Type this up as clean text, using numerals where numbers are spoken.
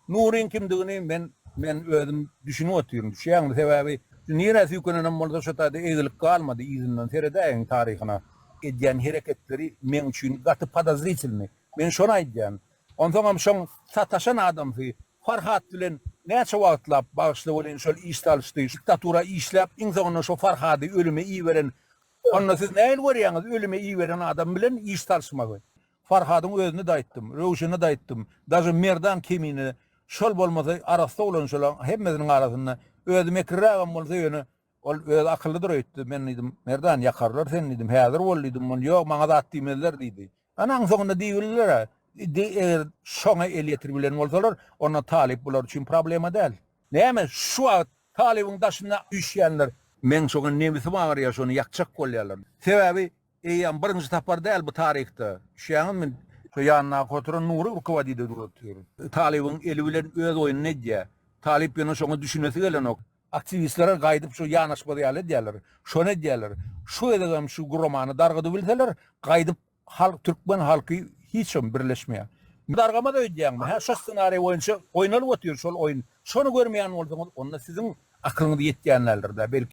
Nur'un kimdigini men özüm düşünüp oturuyorum. Şeýle sebäbi niresi ýükünenen bolsa şo taýda egilik galmady izinden seredäň taryhyna edýän hereketleri men üçin gaty podozrительный. Men şonu aýdýan. Ondan şoň sataşan adamy Farhat bilen näçe wagtlap bagışlyk bolan şol iştalşdy, diktatura işläp, insanyna şo Farhady ölüme iyi veren. Onda siz näme görýäňiz? Ölüme iyi veren adam bilen iş tartışmagy. Farhadyň özüni de aýtdym, Röwşeni de aýtdym. Daşy Merdan kimini şol bolmasa arasda bolan şolan hemmesiniň arasynda özüme kirrägem bolsa ýöne ol öz akyllydyr aýtdy. Men diýdim, Merdan yakarlar sen diýdim. Häzir bol diýdim. Men ýok, maňa da atdymyzlar diýdi. Anaň soňunda diýildiler. Şoňa el ýetirbilen bolsalar, ona talip bular üçin problema däl. Näme şu talibiň daşyna düşýänler, men şoňa nemisi bar ýa şonu ýakjak bolýarlar. Sebäbi eýan birinji tapar däl bu taryhda. Şeýle şu ýanyna goturan Nury Urkova diýdi durýar. Talibiň eli bilen öz oýuny nedýär. Talip ýene şoňa düşünmesi gelenok. Aktivistler gaýdyp şu ýanaşmady ýaly diýerler. Şonu diýerler. Şu edegem şu gurmany dargady bilseler, gaýdyp halk türkmen halky hiç birleşmeýär. Dargama da öýdýäňmi? Ha şu ssenariýa boýunça oýnalyp otur şol oýun. Şonu görmeýän bolsaňyz, onda siziň akylyňyz ýetýänlerdir de belki